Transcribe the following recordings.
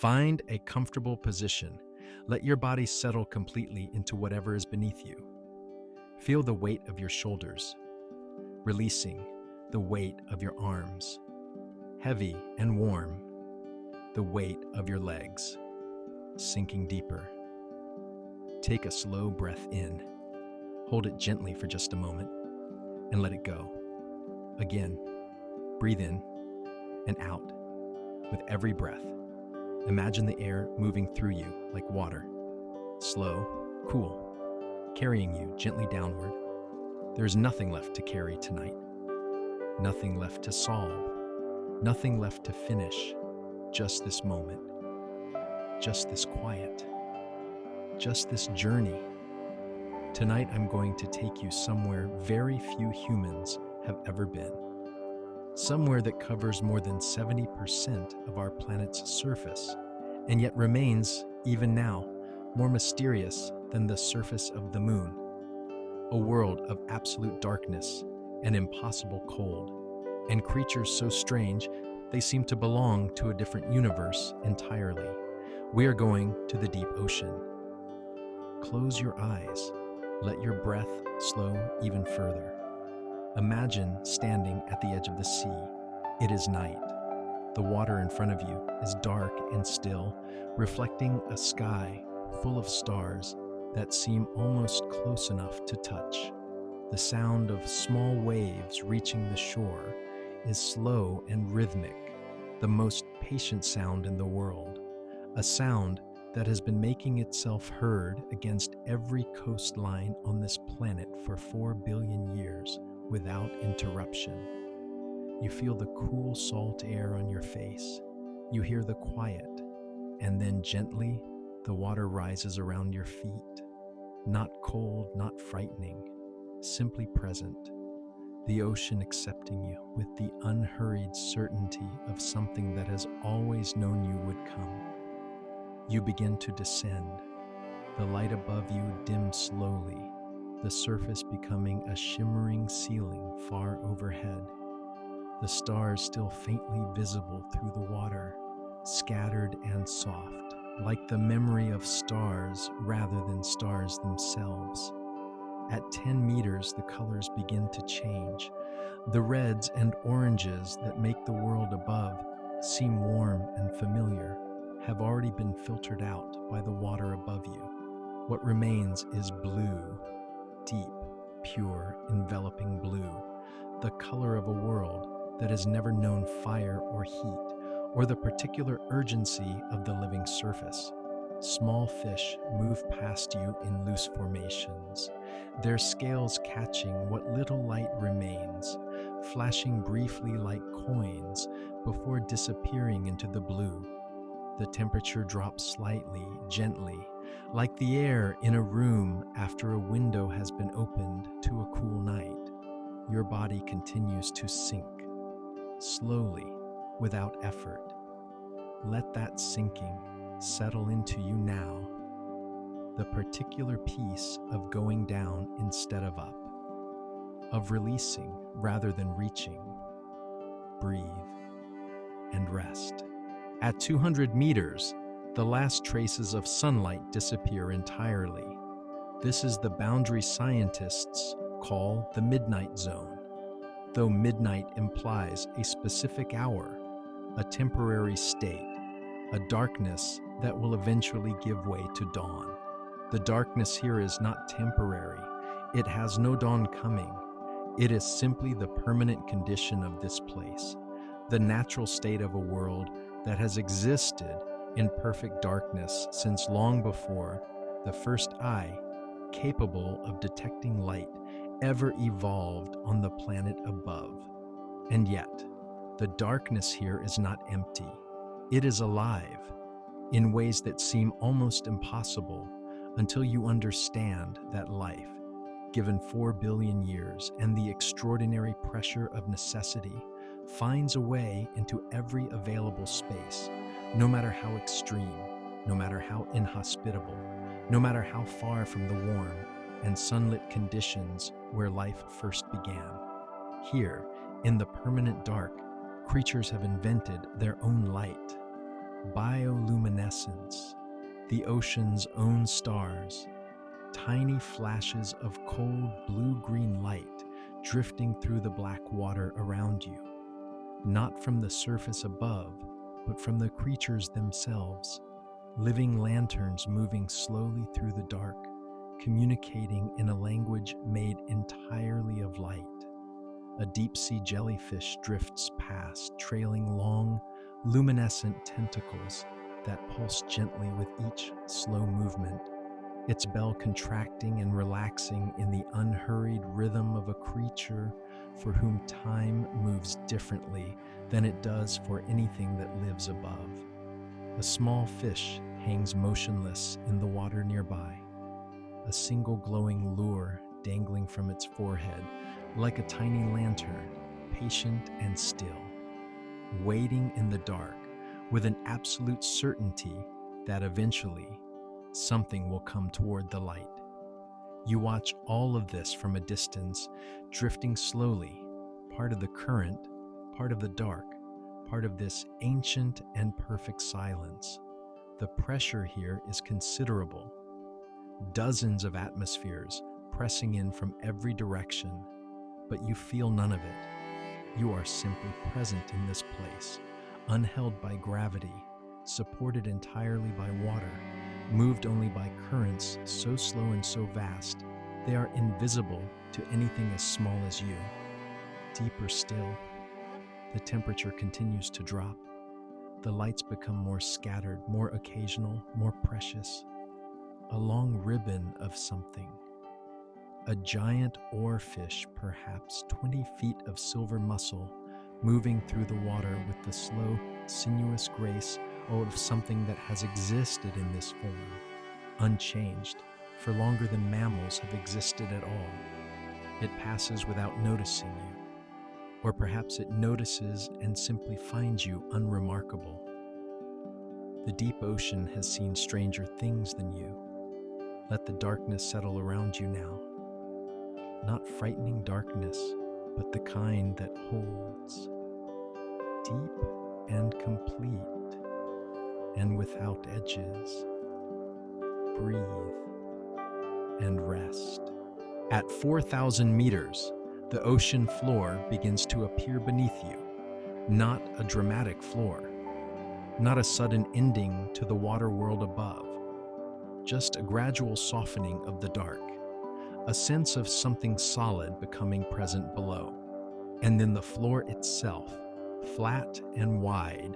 Find a comfortable position. Let your body settle completely into whatever is beneath you. Feel the weight of your shoulders, releasing the weight of your arms. Heavy and warm, the weight of your legs, sinking deeper. Take a slow breath in. Hold it gently for just a moment and let it go. Again, breathe in and out. With every breath, imagine the air moving through you like water, slow, cool, carrying you gently downward. There's nothing left to carry tonight, nothing left to solve, nothing left to finish, just this moment, just this quiet, just this journey. Tonight I'm going to take you somewhere very few humans have ever been. Somewhere that covers more than 70% of our planet's surface, and yet remains, even now, more mysterious than the surface of the moon. A world of absolute darkness and impossible cold, and creatures so strange they seem to belong to a different universe entirely. We are going to the deep ocean. Close your eyes. Let your breath slow even further. Imagine standing at the edge of the sea. It is night. The water in front of you is dark and still, reflecting a sky full of stars that seem almost close enough to touch. The sound of small waves reaching the shore is slow and rhythmic, the most patient sound in the world, a sound that has been making itself heard against every coastline on this planet for 4 billion years without interruption. You feel the cool salt air on your face. You hear the quiet, and then gently the water rises around your feet. Not cold, not frightening, simply present. The ocean accepting you with the unhurried certainty of something that has always known you would come. You begin to descend. The light above you dims slowly, the surface becoming a shimmering ceiling far overhead. The stars still faintly visible through the water, scattered and soft, like the memory of stars rather than stars themselves. At 10 meters, the colors begin to change. The reds and oranges that make the world above seem warm and familiar have already been filtered out by the water above you. What remains is blue, deep, pure, enveloping blue, the color of a world that has never known fire or heat, or the particular urgency of the living surface. Small fish move past you in loose formations, their scales catching what little light remains, flashing briefly like coins before disappearing into the blue. The temperature drops slightly, gently, like the air in a room after a window has been opened to a cool night. Your body continues to sink, slowly, without effort. Let that sinking settle into you now, the particular piece of going down instead of up, of releasing rather than reaching. Breathe and rest. At 200 meters, the last traces of sunlight disappear entirely. This is the boundary scientists call the midnight zone, though midnight implies a specific hour, a temporary state, a darkness that will eventually give way to dawn. The darkness here is not temporary. It has no dawn coming. It is simply the permanent condition of this place, the natural state of a world that has existed in perfect darkness since long before the first eye, capable of detecting light, ever evolved on the planet above. And yet, the darkness here is not empty. It is alive, in ways that seem almost impossible until you understand that life, given 4 billion years and the extraordinary pressure of necessity, finds a way into every available space, no matter how extreme, no matter how inhospitable, no matter how far from the warm and sunlit conditions where life first began. Here, in the permanent dark, creatures have invented their own light. bioluminescence, the ocean's own stars, tiny flashes of cold blue-green light drifting through the black water around you, not from the surface above, but from the creatures themselves, living lanterns moving slowly through the dark, communicating in a language made entirely of light. A deep-sea jellyfish drifts past, trailing long, luminescent tentacles that pulse gently with each slow movement, its bell contracting and relaxing in the unhurried rhythm of a creature for whom time moves differently than it does for anything that lives above. A small fish hangs motionless in the water nearby, a single glowing lure dangling from its forehead like a tiny lantern, patient and still, waiting in the dark with an absolute certainty that eventually something will come toward the light. You watch all of this from a distance, drifting slowly, part of the current, part of the dark, part of this ancient and perfect silence. The pressure here is considerable. Dozens of atmospheres pressing in from every direction, but you feel none of it. You are simply present in this place, unheld by gravity, supported entirely by water, moved only by currents so slow and so vast, they are invisible to anything as small as you. Deeper still, the temperature continues to drop. The lights become more scattered, more occasional, more precious. A long ribbon of something. A giant oarfish, perhaps 20 feet of silver muscle, moving through the water with the slow, sinuous grace of something that has existed in this form, unchanged, for longer than mammals have existed at all. It passes without noticing you, or perhaps it notices and simply finds you unremarkable. The deep ocean has seen stranger things than you. Let the darkness settle around you now. Not frightening darkness, but the kind that holds, deep and complete, and without edges. Breathe and rest. At 4,000 meters, the ocean floor begins to appear beneath you, not a dramatic floor, not a sudden ending to the water world above, just a gradual softening of the dark, a sense of something solid becoming present below, and then the floor itself, flat and wide,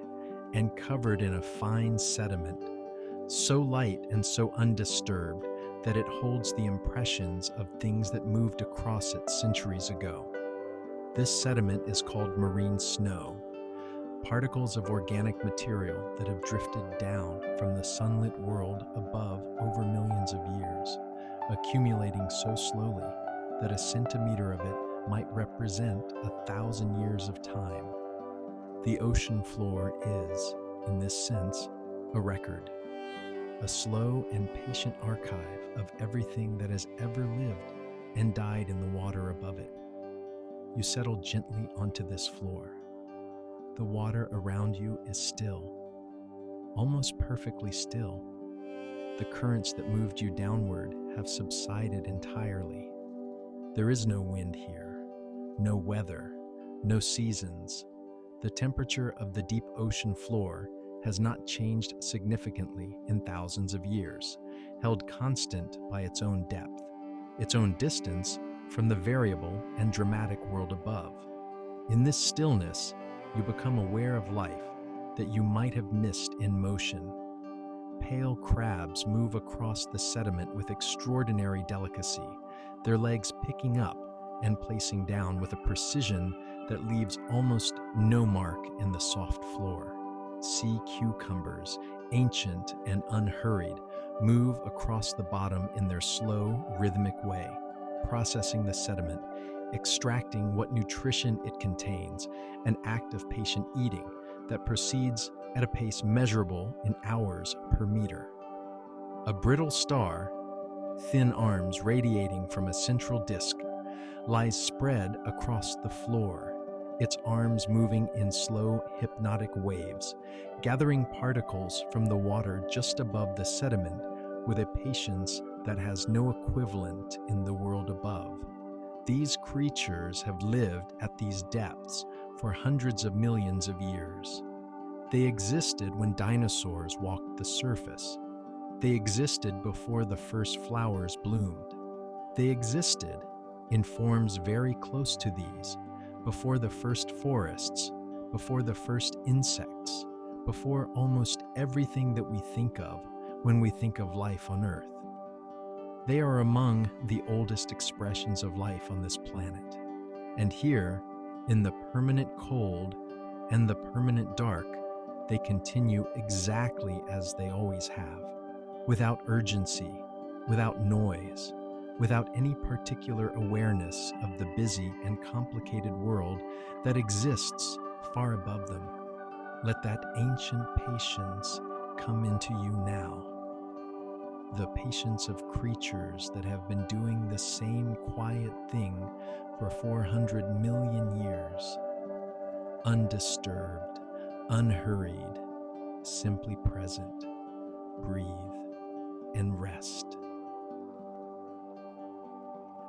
and covered in a fine sediment, so light and so undisturbed that it holds the impressions of things that moved across it centuries ago. This sediment is called marine snow, particles of organic material that have drifted down from the sunlit world above over millions of years, accumulating so slowly that a centimeter of it might represent 1,000 years of time. The ocean floor is, in this sense, a record, a slow and patient archive of everything that has ever lived and died in the water above it. You settle gently onto this floor. The water around you is still, almost perfectly still. The currents that moved you downward have subsided entirely. There is no wind here, no weather, no seasons. The temperature of the deep ocean floor has not changed significantly in thousands of years, held constant by its own depth, its own distance from the variable and dramatic world above. In this stillness, you become aware of life that you might have missed in motion. Pale crabs move across the sediment with extraordinary delicacy, their legs picking up and placing down with a precision that leaves almost no mark in the soft floor. Sea cucumbers, ancient and unhurried, move across the bottom in their slow, rhythmic way, processing the sediment, extracting what nutrition it contains, an act of patient eating that proceeds at a pace measurable in hours per meter. A brittle star, thin arms radiating from a central disk, lies spread across the floor, its arms moving in slow, hypnotic waves, gathering particles from the water just above the sediment with a patience that has no equivalent in the world above. These creatures have lived at these depths for hundreds of millions of years. They existed when dinosaurs walked the surface. They existed before the first flowers bloomed. They existed, in forms very close to these, before the first forests, before the first insects, before almost everything that we think of when we think of life on Earth. They are among the oldest expressions of life on this planet. And here, in the permanent cold and the permanent dark, they continue exactly as they always have, without urgency, without noise, without any particular awareness of the busy and complicated world that exists far above them. Let that ancient patience come into you now. The patience of creatures that have been doing the same quiet thing for 400 million years. Undisturbed, unhurried, simply present. Breathe and rest.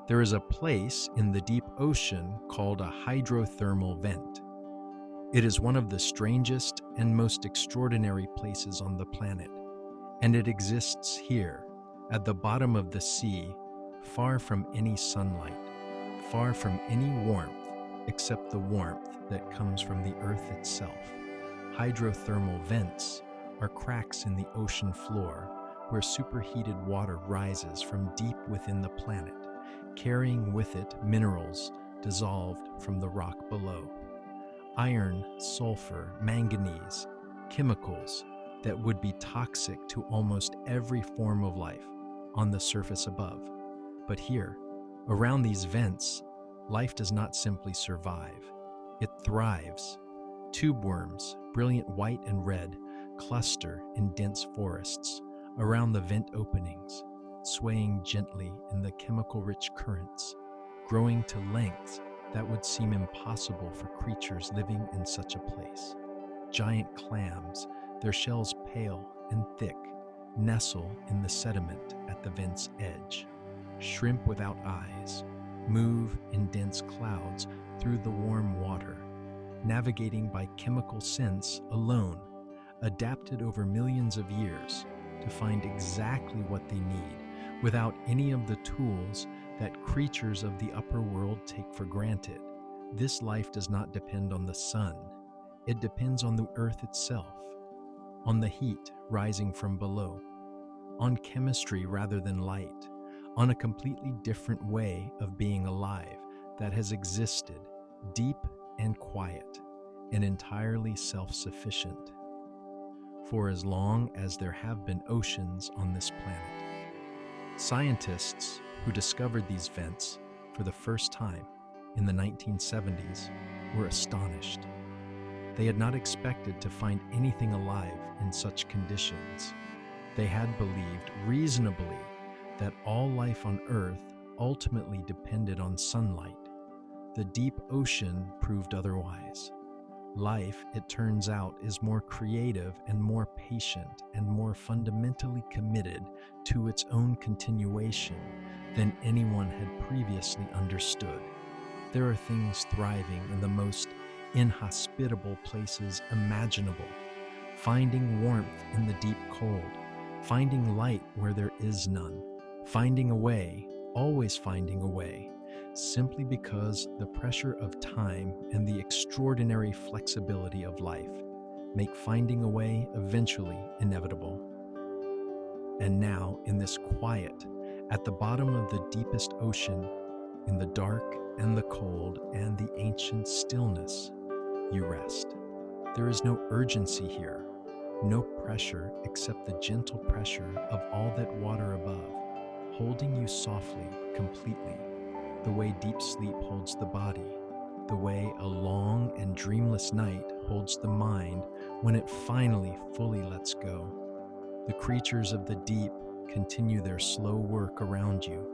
There is a place in the deep ocean called a hydrothermal vent. It is one of the strangest and most extraordinary places on the planet, and it exists here, at the bottom of the sea, far from any sunlight, far from any warmth, except the warmth that comes from the earth itself. Hydrothermal vents are cracks in the ocean floor where superheated water rises from deep within the planet, carrying with it minerals dissolved from the rock below. Iron, sulfur, manganese, chemicals that would be toxic to almost every form of life on the surface above. But here, around these vents, life does not simply survive, it thrives. Tube worms, brilliant white and red, cluster in dense forests around the vent openings, swaying gently in the chemical-rich currents, growing to lengths that would seem impossible for creatures living in such a place. Giant clams, their shells pale and thick, nestle in the sediment at the vent's edge. Shrimp without eyes move in dense clouds through the warm water, navigating by chemical sense alone, adapted over millions of years to find exactly what they need without any of the tools that creatures of the upper world take for granted. This life does not depend on the sun. It depends on the earth itself, on the heat rising from below, on chemistry rather than light, on a completely different way of being alive that has existed, deep and quiet, and entirely self-sufficient, for as long as there have been oceans on this planet. Scientists who discovered these vents for the first time in the 1970s were astonished. They had not expected to find anything alive in such conditions. They had believed reasonably that all life on Earth ultimately depended on sunlight. The deep ocean proved otherwise. Life, it turns out, is more creative and more patient and more fundamentally committed to its own continuation than anyone had previously understood. There are things thriving in the most inhospitable places imaginable, finding warmth in the deep cold, finding light where there is none, finding a way, always finding a way, simply because the pressure of time and the extraordinary flexibility of life make finding a way eventually inevitable. And now, in this quiet, at the bottom of the deepest ocean, in the dark and the cold and the ancient stillness, you rest. There is no urgency here, no pressure except the gentle pressure of all that water above, holding you softly, completely, the way deep sleep holds the body, the way a long and dreamless night holds the mind when it finally fully lets go. The creatures of the deep continue their slow work around you.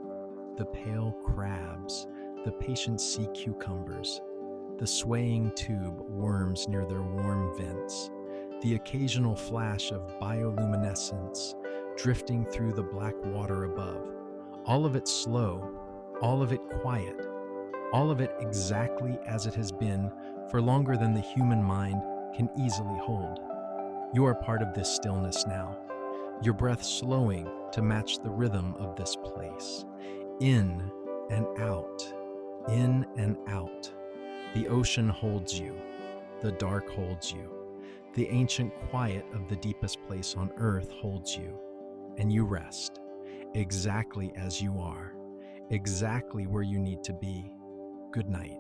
The pale crabs, the patient sea cucumbers, the swaying tube worms near their warm vents, the occasional flash of bioluminescence drifting through the black water above. All of it slow, all of it quiet, all of it exactly as it has been for longer than the human mind can easily hold. You are part of this stillness now, your breath slowing to match the rhythm of this place. In and out, in and out. The ocean holds you, the dark holds you, the ancient quiet of the deepest place on earth holds you, and you rest, exactly as you are, exactly where you need to be. Good night.